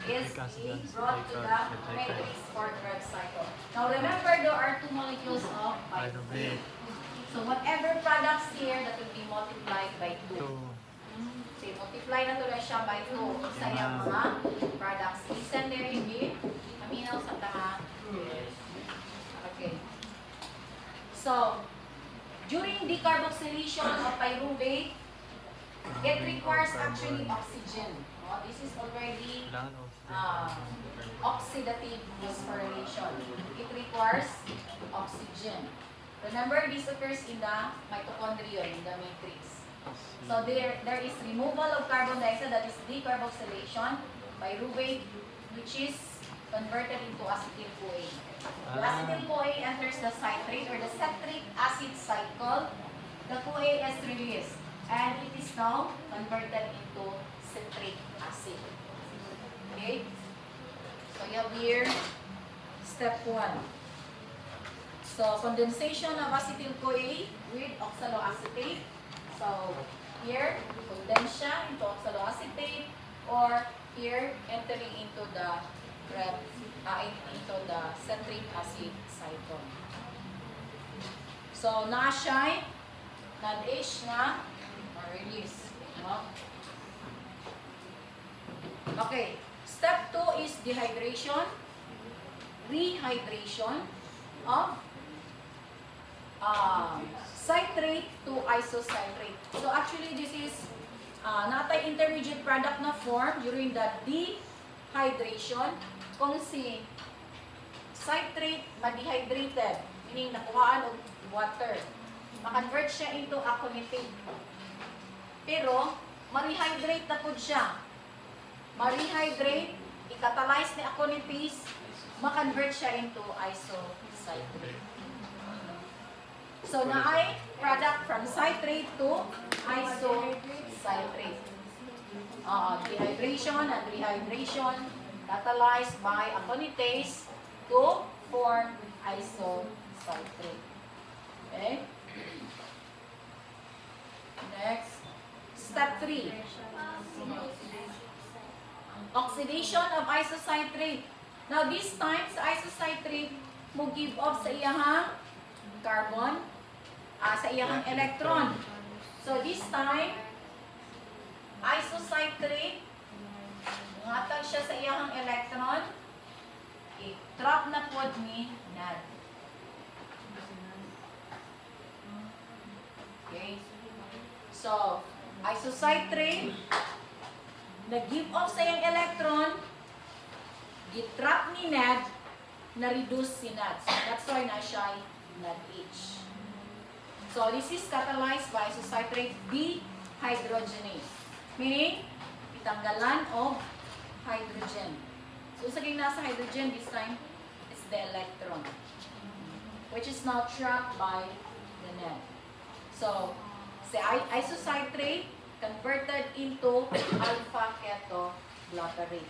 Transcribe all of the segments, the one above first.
is being brought to the matrix for Krebs cycle. Now remember, there are two molecules of pyruvate. So whatever products here, that will be multiplied by 2. So multiply na to na siya by 2. Sa iyang mga products. Listen there, hindi. Aminaw sa taha. Okay. So, during decarboxylation of pyruvate, it requires actually oxygen. This is already oxidative phosphorylation. It requires oxygen. Remember, this occurs in the mitochondria, in the matrix. So there is removal of carbon dioxide, that is decarboxylation, pyruvate, which is converted into acetyl-CoA. The acetyl-CoA enters the citrate or the citric acid cycle. The CoA is released, and it is now converted into citric acid. Okay? So you have here step 1. So condensation of acetyl-CoA with oxaloacetate. So here, condense siya into oxaloacetate, or here, entering into the citric acid cycle. So na siya, NADH na release. No? Okay. Step 2 is dehydration, rehydration of citrate to isocitrate. So actually this is natay intermediate product na form during the dehydration kung si citrate ma-dehydrated, meaning nakuhaan og water. Ma-convert siya into aconitate. Pero ma-rehydrate na po siya. Ma-rehydrate, i-catalyze ni aconitase, ma-convert siya into isocitrate. So, naay product from citrate to isocitrate. Dehydration and rehydration catalyzed by aconitase to form isocitrate. Okay? Next, step 3. Oxidation of isocitrate. Now, this time, sa isocitrate, mo give off sa iyahang carbon, sa iyahang electron. So, this time, isocitrate, ngatag siya sa iyahang electron, i-trap na po ni NAD. Okay? So, isocitrate, nag-give off sa iyang electron, gitrap ni NAD, na-reduce si NAD. So, that's why na siya NADH. So, this is catalyzed by isocitrate dehydrogenase. Meaning, itanggalan of hydrogen. So, sa nasa hydrogen, this time, it's the electron, which is now trapped by the NAD. So, the isocitrate converted into alpha ketoglutarate.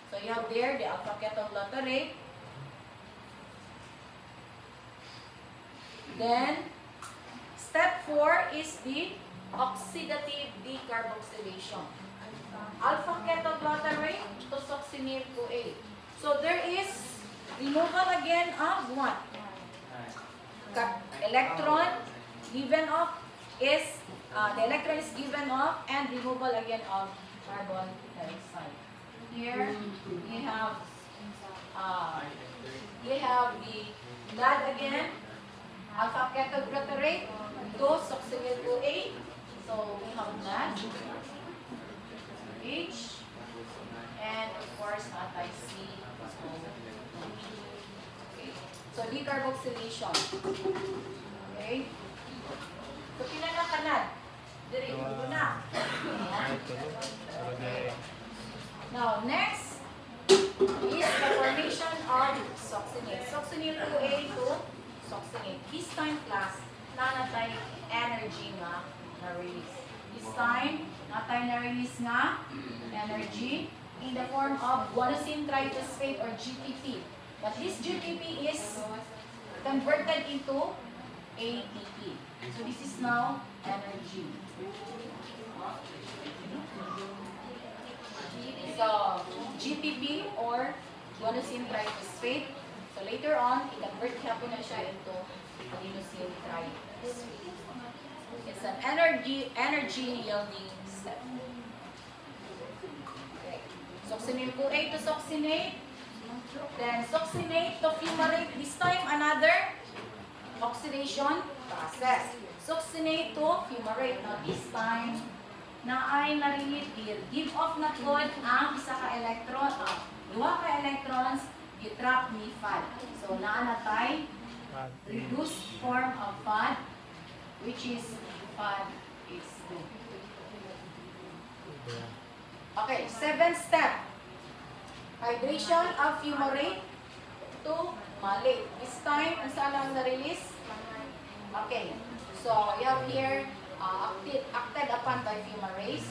So, you have there the alpha ketoglutarate. Then, step 4 is the oxidative decarboxylation. Alpha ketoglutarate to succinyl-CoA. So, there is removal again of what? Electron given off is, the electron is given off and removal again of carbon dioxide. Here, you have the NAD again, alpha ketoglutarate to succinyl-CoA. So we have NAD, H, and of course anti-C. Okay. So decarboxylation. Okay. So kinana ka NAD. Dire mo na. Now next is the formation of succinate. Succinyl-CoA to succinate. This time class, nanatay energy nga na-release. This time, natay na-release nga energy in the form of guanosine triphosphate or GTP. But this GTP is converted into ATP. So this is now energy. So, GTP or guanosine triphosphate. So later on, i-convert hapon na siya into adenosine triphosphate. It's an energy yielding step. Okay. Succinate CoA to succinate. Then succinate to fumarate. This time another oxidation process. Succinate to fumarate. Now this time, naay na-relate give off na good ang isa ka electron, duha ka electrons, i-trap ni FAD. So naanatay, reduced form of FAD, which is FAD is 2. Okay, 7th step. Hydration of fumarate to malate. This time, ang saan lang na-release? Okay, so you have here acted upon by fumarase.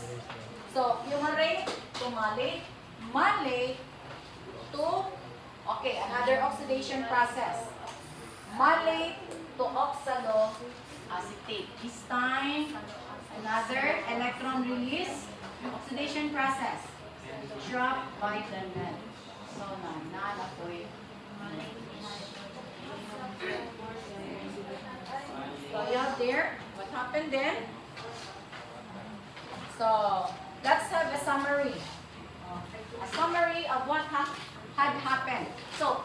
So, fumarate to malate, malate to, okay, another oxidation process. Malate to oxaloacetate. This time, another electron release, oxidation process. Drop by the net. So, nanapoy. So, you have there, what happened then? So, let's have a summary. A summary of what had happened. So,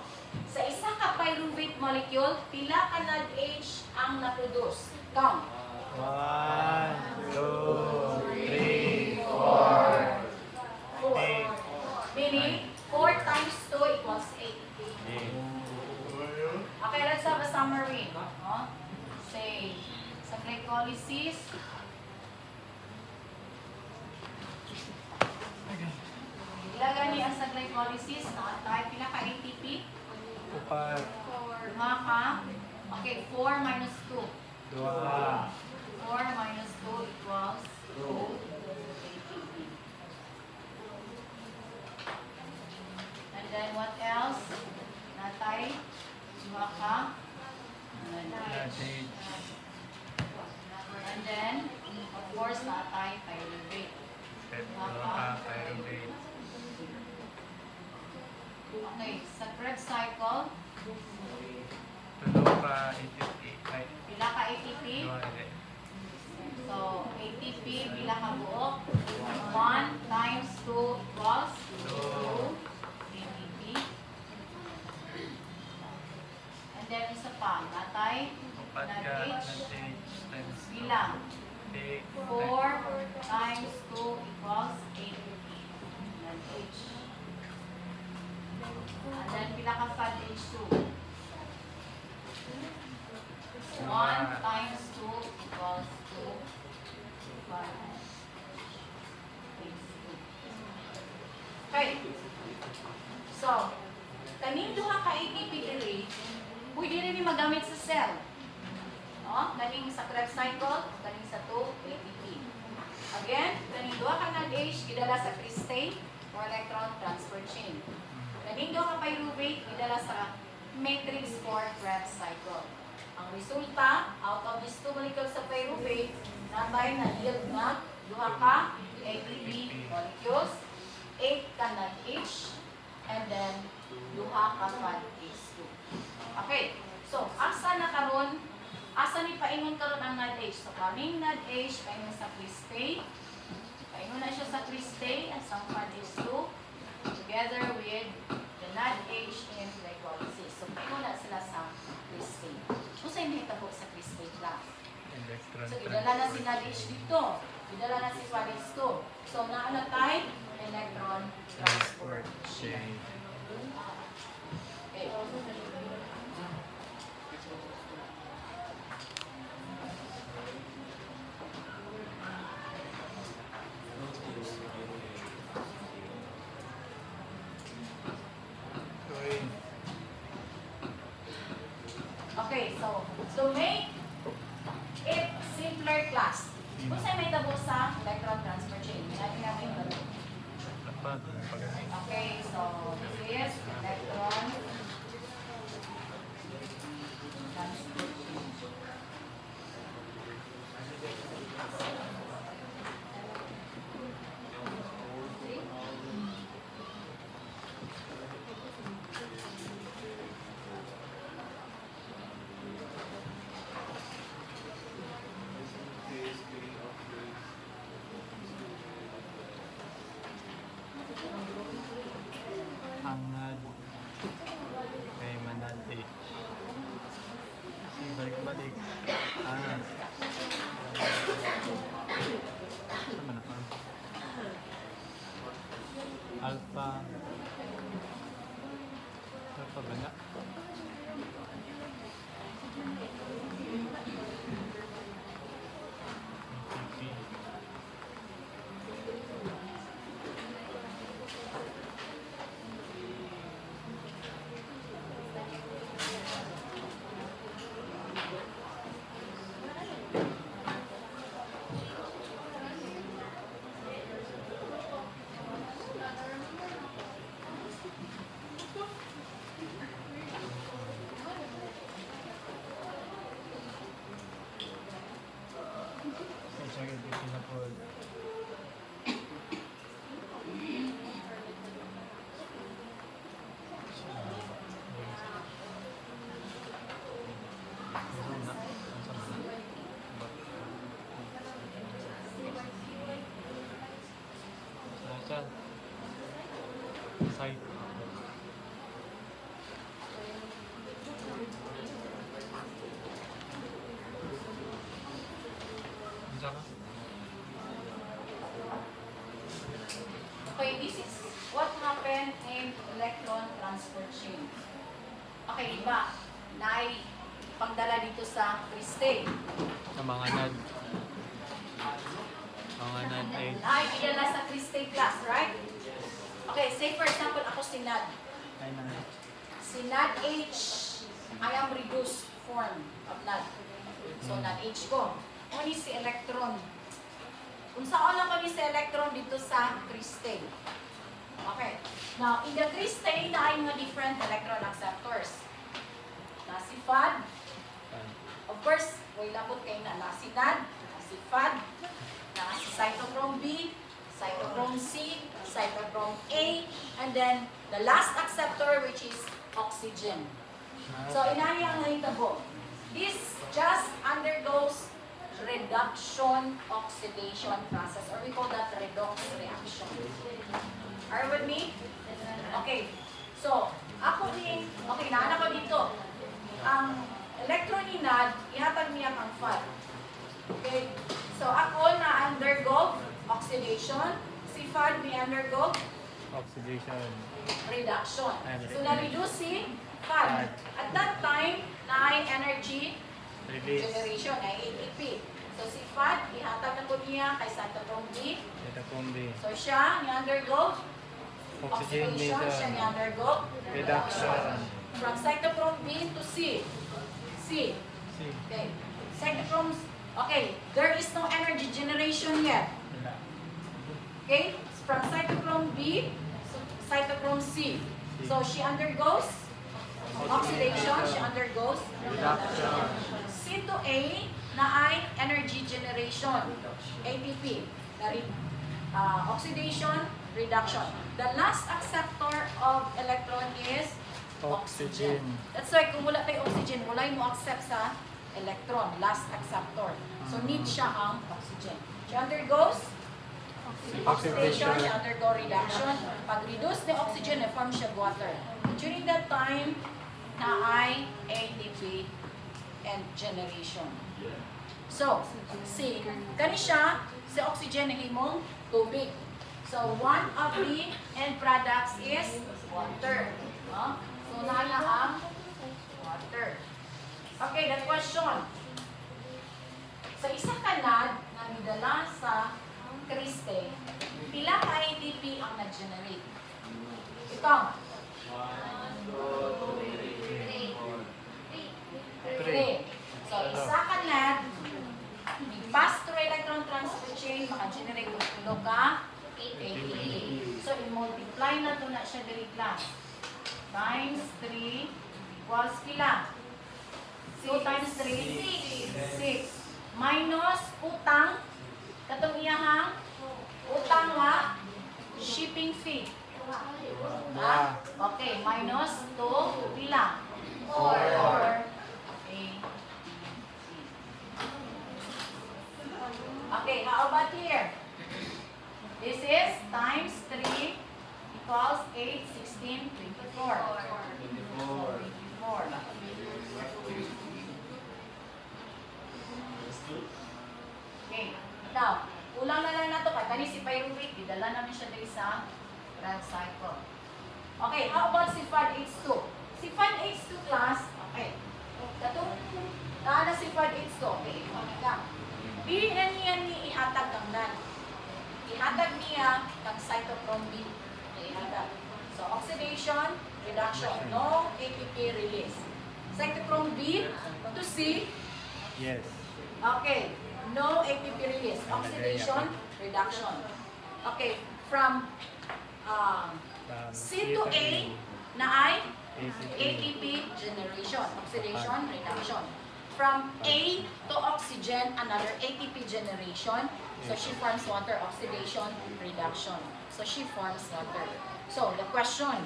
sa isa ka pyruvate molecule, pila ka NADH ang na-produce? Count. 1, 2, 3, 4. 4. Meaning, 4 times 2 equals 8. Okay, let's have a summary. Say, sa glycolysis, ilagay niya sa glycolysis, tayo pila ka ATP? 4. Lima ka? Okay, 4 minus 2. 2. 4 minus 2 equals 2 ATP. And then what else? Natay, lima ka? And then, of course, natay, pyruvate. Okay, sa Krebs cycle, pila ka ATP? So, ATP, pila ka buok? 1 times 2 equals 2 ATP. And then, isa pa, natay, NADH, pila? 4 times 2 equals 8 NADH. And then, pila ka FADH2? 1 times 2 equals 2 FADH2. Okay. So, kaning duha ka ATP diri, pwede rin magamit sa cell. Kaning sa Krebs cycle, kaning sa 2 ATP. Again, kaning duha ka NADH gidala sa cristae or electron transfer chain. Kaning duha ka pyruvate gidala sa matrix for Krebs cycle. Ang resulta, out of these 2 molecules sa pyruvate, natay na yield na duha ka ATP molecules, 8 ka NADH, and then duha ka FADH2. Okay, so asa na karon? Asa ni paingon karon ang NADH? So, kaming NADH, paingon sa cristae. Paingon na siya sa cristae, as ang FADH2, together with the NADH in glycolysis. So, paingon na sila sa cristae. So, sa'yo mahitabo sa cristae class. So, idala na si NADH dito. Idala na si FADH2. So, naana tayo, electron transport chain. Okay. Okay, so to make it simpler class, kung sa'yo may tabo sa electron transfer chain, natin natin yung tabo. Okay, so this is electron transfer chain. Alpha. Alpha ba na? NTP. Sige, dito na po. Site. Okay, this is what happened in electron transfer chain. Okay, iba, naay pagdala dito sa crystal. Sa mga NAD. Mga NAD ay Naay idala sa crystal class, right? Okay, say for example, ako si NAD. Si NAD H, I am reduced form of NAD. So, NAD H ko. Ano si electron? Kung saan lang kami sa electron dito sa crystal. Okay. Now, in the crystal, na ay mga different electron acceptors. Na si FAD. Of course, way labot kayo na si NAD, na si FAD, na si cytochrome B, cytochrome C, cytochrome A, and then the last acceptor which is oxygen. So, inani ang nahitabo. This just undergoes reduction oxidation process, or we call that redox reaction. Are you with me? Okay. So, ako din, okay, naana ko dito. Ang electron ni NAD, ihatag niya ang FAD. Okay. So, ako na undergo oxidation. Si FAD may undergo oxidation. reduction. So, na-reduce si FAD. At that time, na energy Release. generation, ay ATP. So, si FAD, ihatag na ko niya kay cytochrome B. Cytochrome B. So, siya, ni-undergo Oxygen oxidation, siya later. ni-undergo Reduction. from cytochrome B to C. C. C. Okay. Cytochrome, okay, there is no energy generation yet. Okay? From cytochrome B to cytochrome C. So, she undergoes oxidation, she undergoes Reduction. C to A na ay energy generation, ATP. Oxidation, reduction. The last acceptor of electron is oxygen. Oxygen. That's why kung wala tayo oxygen, wala mo accept sa electron, last acceptor. So need siya ang oxygen. She undergoes oxidation, she undergo reduction. Pag reduce the oxygen, na-form siya water. During that time, na ay ATP and generation. So, si kani siya, si oxygen na himong tubig. So, one of the end products is water. So, nana ang water. Okay, that question. Sa isa ka NAD na nidala sa crystal, pila ka ATP ang nag-generate? Ito. 3. So, isa ka NAD, pass through electron transfer chain, maka-generate ng tulo ka ATP. So, i-multiply na ito na siya diri class. Times 3 equals pila? 2 times 3? 6. Minus utang. Katong iyahang utang wa shipping fee. Okay, minus 2 pila? 4. Okay, how about here? This is times 3 equals 8, 16, 24. 24. Okay. Now, ulang na lang na ito. Kani si pyruvate, didala namin siya dito sa Grand cycle. Okay, how about si FAD-H2? Si FAD-H2 class, okay. Katong na si FAD-H2, okay, comment lang. Dili na niya ni ihatag ang nan. Ihatag niya kang cytochrome B. Ihatag. So, oxidation, reduction, no ATP release. Cytochrome B to C. Yes. Okay, no ATP release. Oxidation, reduction. Okay, from C to A na ay ATP generation, oxidation, reduction. From A to oxygen, another ATP generation. So she forms water, oxidation, reduction. So she forms water. So the question,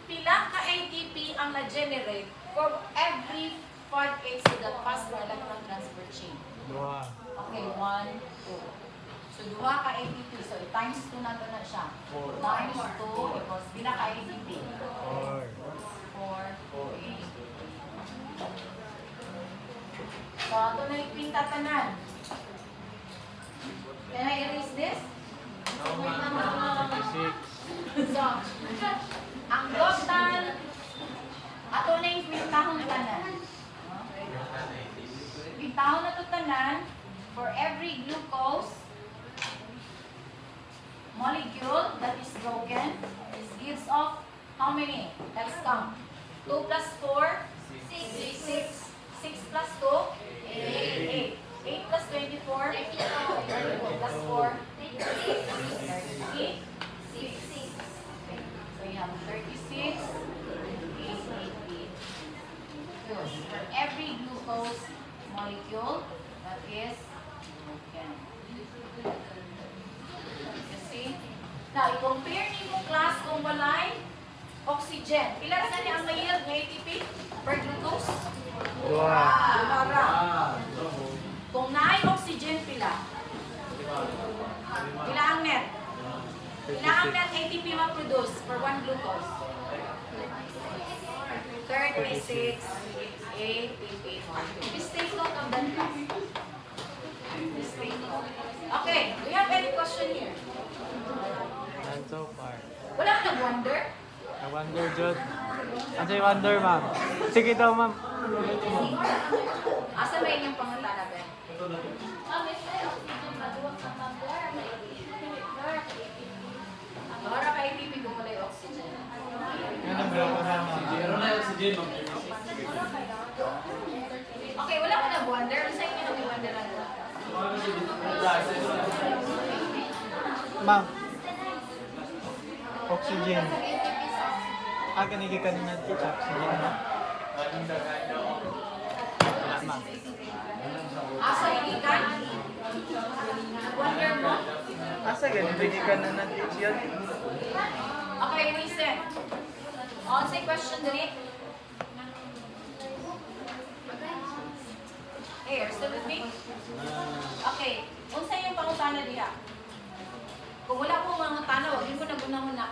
pila ka ATP ang na-generate for every FAD-H2 that pass through electron transfer chain? Dua. Okay, 1, 2. So, duha ka ATP. So, times 2 nato na siya. Times 2 equals pila ka ATP? 4. 4, 8. So, ito na yung pinta tanan. Can I erase this? 26. So, ang total, ato na yung pintahong tanan. Pintahong na ito tanan, for every glucose molecule that is broken, this gives off how many? Let's count. 2 plus 4, 6. 6 plus 2, 8. 8 plus 24, 34 plus 4, 36. So you have 36, 8. Good. For every glucose molecule that is broken. You see? Now, i-compare niyo class kung walay oxygen. Pila sa niya ang may-yield ng ATP per glucose? Dua. Para. Kung naay oxygen, pila? Pila ang net? Pila ang net ATP ma-produce for 1 glucose? 36 ATP. Please take note of that class. Please take note. Okay, do you have any question here? None so far. Wala ka nag-wonder? I-wonder, Jod. Ano yung wonder, ma'am? Sige daw, ma'am. Asa ba inyong pangutana, Ben? Dora ka ATP kung wala yung oxygen. Yan ang blow ko na, ma'am. Okay, wala ka nag-wonder. Sa inyo nag-wonder na doon? Ma'am. Oxygen. Ganigi ka na natin oxygen, ma'am. Wala, ma'am. Asa igikan? Nag-wonder mo? Asa ganigi ka na natin yun? Okay, listen. On say question dali. Hey, are you still with me? Okay. Unsa yung pangutana diha? Kung wala po mga tana, huwag mo naguna-una.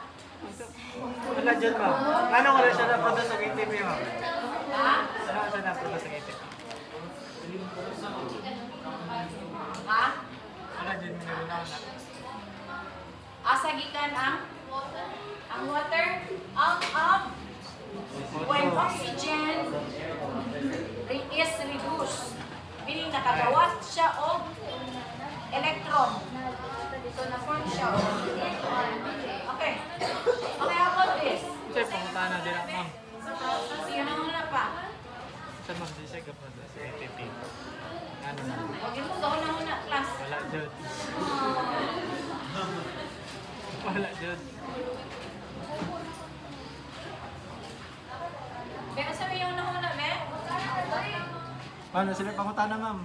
Wala dyan, ma'am. Ano nga rin siya na-produce sa ATP, ma'am? Ha? Ano nga siya na-produce sa ATP? Ha? Wala dyan, minaruna na. Asa gikan ang water? When oxygen is reduced, meaning nakagawas siya og electron. So, na-form siya. Okay. Okay, how about this? Sir, pumunta na din ako, ma'am. Sige na muna pa. Sir, ma'am, di siya ka-produce sa ATP. Ano na? Huwag mo gawin na muna, class. Wala dyan. Wala dyan. Pero sabi yung una muna, be? Ma'am, sila panguta na, ma'am.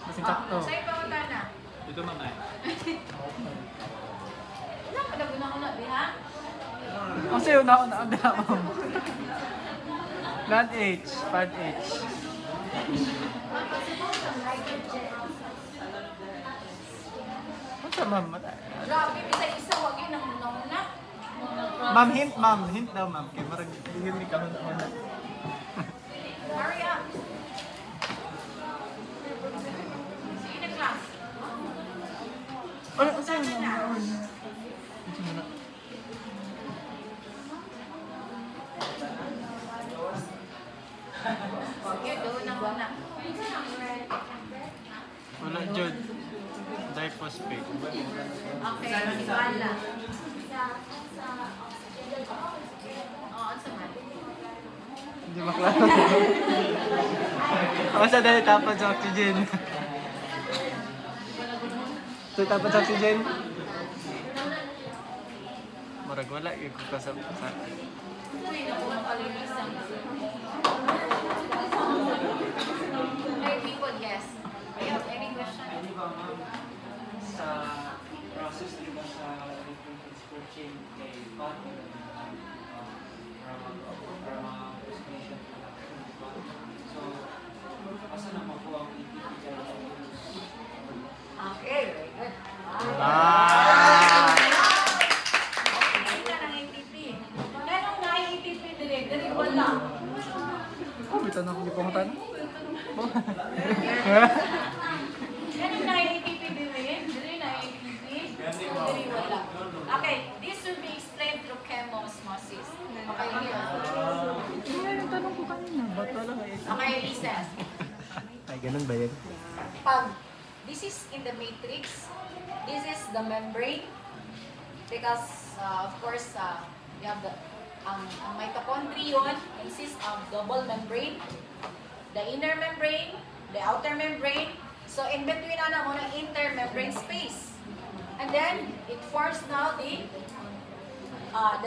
Masing sakto. Sa'yo pa muna na. Dito, ma'am, ay. Wala ka na guna-una, be, ha? Kasi una-una, ma'am. Not H, part H. What's up, ma'am? Grabe, bisa-isa, huwag yun ang una-una. Ma'am, hint daw, ma'am. Kaya marag hindi ka una. Hurry up. Sige na, class. Ano, sa'yo, Sana na. ma'am? Si Bala. Sa oxygen. Oo, sa man. Hindi maklaro. Ako sa dali tapos sa oxygen. So tapos sa oxygen. Marag wala yung kukasap sa... Uy, naku, ang kalinisan. Hey, people, yes. You have any question? Sa process diba sa transport chain kay partner para ma-presentation so asa na makuha ang ETP Okay, very good. Ah! Kita ng ATP. Meron na yung ATP dire wala. Oh, bito na ako ipungutan. Meron na yung ATP dire na yung ATP. Dire wala. Okay, this will be explained through chemosmosis. Okay, here. Yung tanong ko kanina, ba't wala kayo? Okay, recess. Ay, ganun ba yan? Pag this is in the matrix, this is the membrane, because of course you have the ang mitochondrion consists of double membrane, the inner membrane, the outer membrane. So in between mo ng intermembrane space, and then it forms now the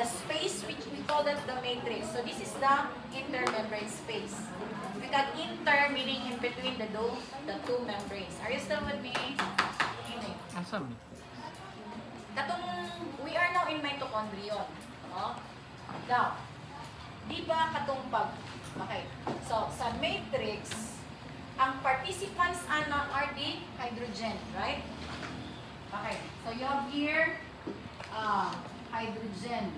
space which we call that the matrix. So this is the intermembrane space. We got inter meaning in between the two membranes. Are you still with me? Asam. Katong we are now in mitochondrion. No? Now, di ba katong okay. So sa matrix, ang participants are the hydrogen, right? Okay. So you have here hydrogen.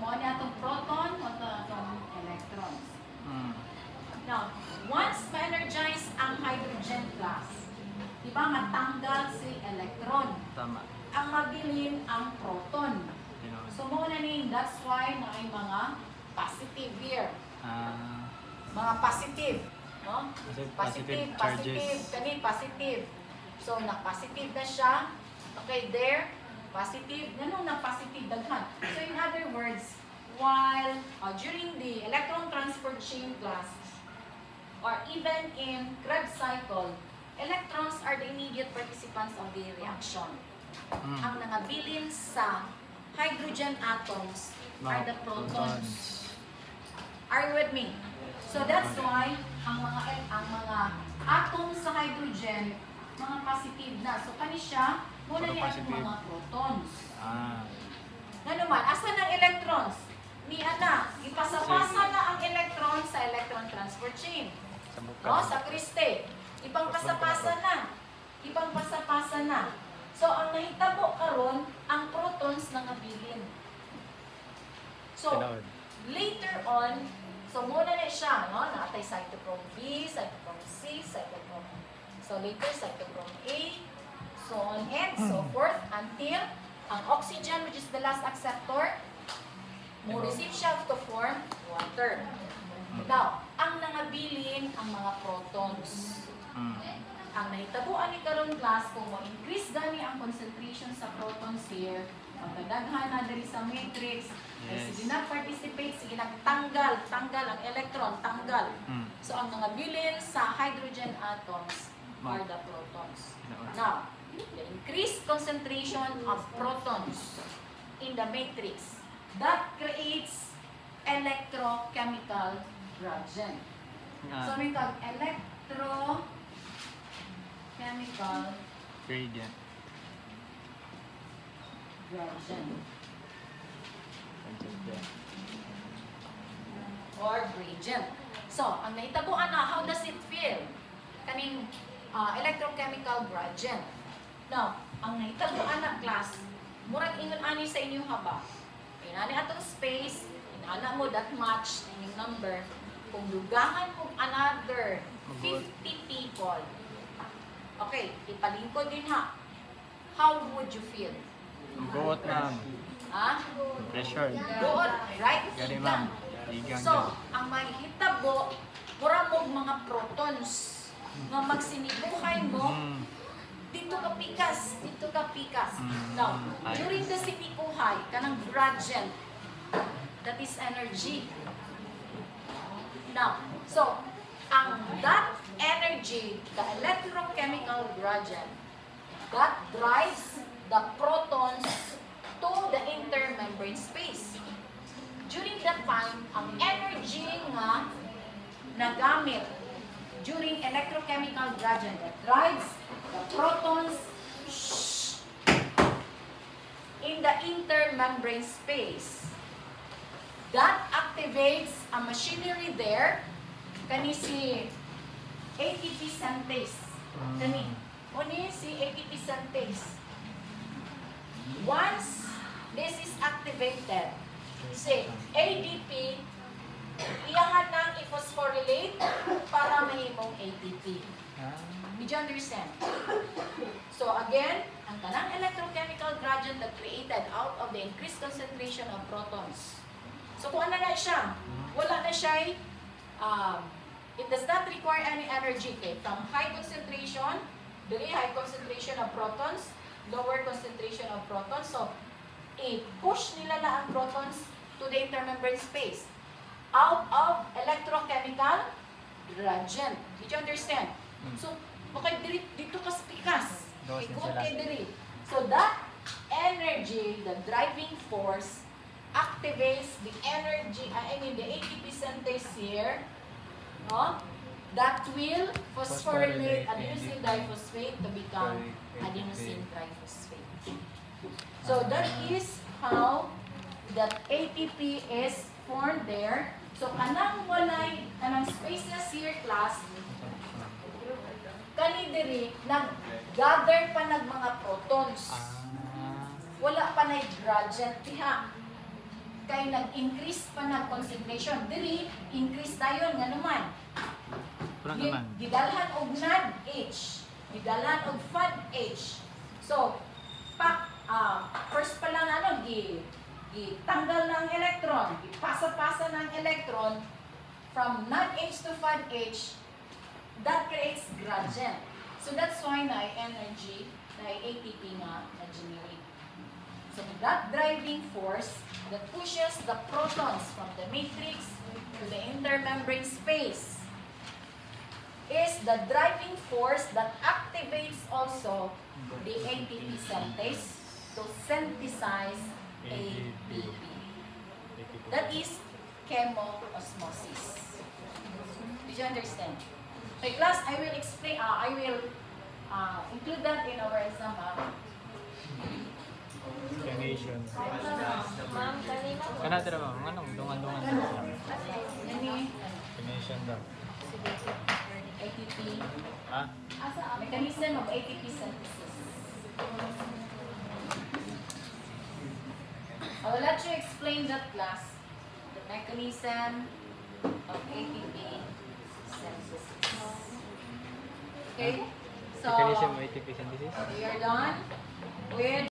Mo niya itong proton o itong electrons. Now, once ma-energize ang hydrogen class, di ba matanggal si electron? Tama. Ang mabilin ang proton. So, muna ni, that's why na ay mga positive here. Mga positive. No? Positive charges. Positive. Kani, positive. So, na-positive na siya. Okay, there. Positive, ganun na positive, daghan. So in other words, while during the electron transport chain class, or even in Krebs cycle, electrons are the immediate participants of the reaction. Ang nangabilin sa hydrogen atoms are the protons. Are you with me? So that's why ang mga atoms sa hydrogen, mga positive na. So kani siya, muna niya ang mga protons. Na naman, asan ang electrons? Ipasapasa na ang electron sa electron transport chain. No? Sa kriste. Ipangpasapasa na. Ipangpasapasa na. So, ang nahitabo karon ang protons na nabilin. So, later on, so muna na siya, no? Naatay cytochrome B, cytochrome C, cytochrome. So, later, cytochrome A, so on and so forth until ang oxygen, which is the last acceptor, mo receive siya to form water. Now, ang nangabilin ang mga protons. Ang nahitabuan ni karon class, kung mo-increase gani ang concentration sa protons here, magdadaghan na diri sa matrix, sige na-participate, sige tanggal ang electron, tanggal. So, ang nangabilin sa hydrogen atoms are the protons. Now, the increased concentration of protons in the matrix, that creates electrochemical gradient. So, may tawag electrochemical Gradient. Or gradient. So, ang naitabuan na, how does it feel? Kaning electrochemical gradient. Now, ang nahitabuan na class, murag ingon ani sa inyong haba. Inani atong space, inana mo that match inyong number. Kung lugahan mo another 50 people. Okay, ipalingkod din ha. How would you feel? Buot na. Ha? Pressure. Buot, right? Gani ma'am. So, ang mahitabo, mura mo mga protons nga magsinibuhay mo dito ka pikas, dito ka pikas. Mm. Now, Ay. during the sinikuhay, kanang gradient, that is energy. Now, so, that energy, the electrochemical gradient, that drives the protons to the intermembrane space. During that time, ang energy nga nagamit during electrochemical gradient that drives the protons in the intermembrane space. That activates a machinery there. Kani si ATP synthase. Kani. Kani si ATP synthase. Once this is activated, si ADP, iyahan nang i-phosphorylate para mahimong ATP. Did you understand? So again, ang tanang electrochemical gradient that created out of the increased concentration of protons. So kung ano na siya, wala na siya, it does not require any energy. Okay? From high concentration, very high concentration of protons, lower concentration of protons. So, i-push nila na ang protons to the intermembrane space out of electrochemical gradient. Did you understand? So, okay, dito kas pikas. Gawas din Ikot sila. kay diri. So, that energy, the driving force, activates the energy, the ATP synthase here, no? That will phosphorylate adenosine diphosphate to become adenosine triphosphate. So that is how that ATP is formed there. So kanang walay, kanang spaces here class, kani diri, nag-gather pa nag mga protons. Wala pa na gradient diha. Kay nag-increase pa na concentration. Diri, increase tayo nga naman. Kurang naman. Gidalhan og NADH. Gidalhan og FADH. So, first pa lang gitanggal ng electron. Ipasa-pasa ng electron from NADH to FADH. That creates gradient. So, that's why na energy, na ATP nga na-generate. So that driving force that pushes the protons from the matrix to the intermembrane space is the driving force that activates also the ATP synthase to synthesize ATP. That is chemoosmosis. Did you understand? So class, I will explain, I will include that in our exam. Explanation. Ma'am, kanina po. Kana tira ma'am, anong dungan-dungan Ano? siya? Yan Explanation daw. ATP. Ha? Mechanism of ATP synthesis. I will let you explain that class. The mechanism of ATP synthesis. Okay? So, Mechanism of ATP synthesis? we are done with